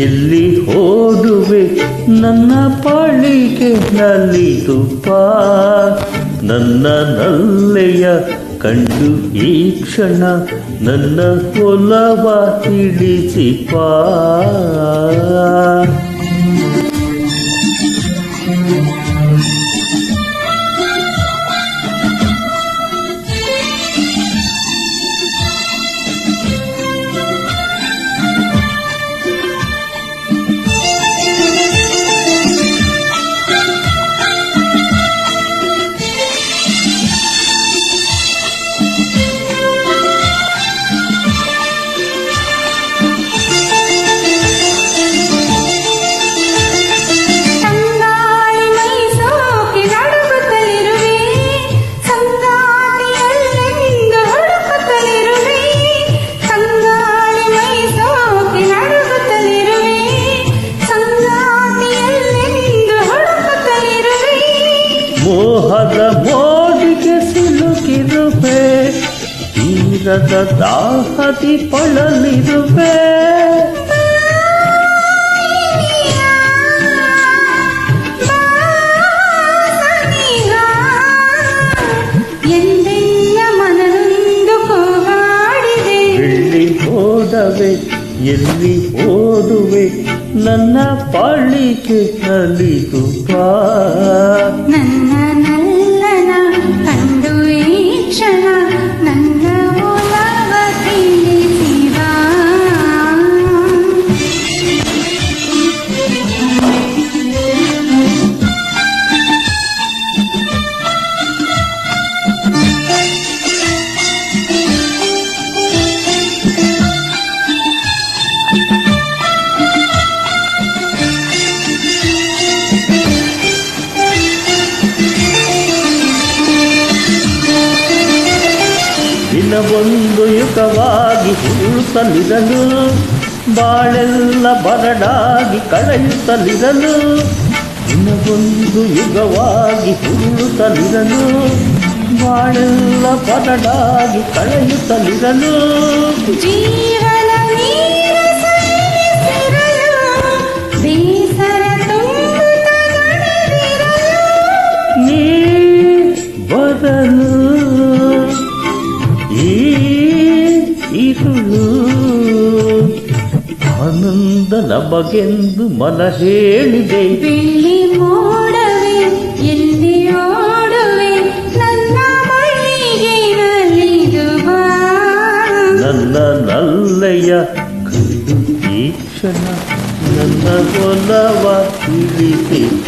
ಎಲ್ಲಿ ಓಡುವೆ ನನ್ನ ಪಾಳಿಗೆ ನಲ್ಲಿ ತುಪ್ಪ ನನ್ನ ನಲ್ಲೆಯ ಕಂಡು ಈ ಕ್ಷಣ ನನ್ನ ಒಲವ ತಿಳಿಸಿಪ ಮೋಹದ ಮೋಡಿಗೆ ಸಿಲುಕಿರುವೆ ತೀರದ ದಾಹದಿ ಪಳಲಿರುವೆ ಎಲ್ಲಿ ಓಡವೆ ಎಲ್ಲಿ ಓಡುವೆ ನನ್ನ ಪಾಳಿಗೆ ನಲಿದುಪ ನನ್ನ ನಲ್ಲನ ಕಂಡು ಈ ಕ್ಷಣ ನನ್ನ ಒಲವ ತಿಳಿಸಿವ ದಿನವೊಂದು ಯುಗವಾಗಿ ಹುಡುತ್ತಲಿರಲು ಬಾಳೆಲ್ಲ ಬರಡಾಗಿ ಕಳೆಯುತ್ತಲಿರಲು ದಿನವೊಂದು ಯುಗವಾಗಿ ಹುಡುತ್ತಲಿರಲು ಬಾಳೆಲ್ಲ ಬರಡಾಗಿ ಕಳೆಯುತ್ತಲಿರಲು ಜೀವನ ನೀರ ಸರಿಸಿರಲು ಬೇಸರ ತುಂಬುತ್ತ ನಡೆದಿರಲು ನೀ ಬರಲು ಇರುಳು ಆನಂದ ನಮಗೆಂದು ಮನ ಹೇಳಿದೆ ಬೆಳ್ಳಿ ಮೋಡವೆ ಎಲ್ಲಿ ಓಡುವೆ ನನ್ನ ಬಳಿಗೆ ನಲಿದು ಬಾ ನನ್ನ ನಲ್ಲೆಯ ಕಂಡು ಈ ಕ್ಷಣ ನನ್ನ ಒಲವ ತಿಳಿಸಿಪ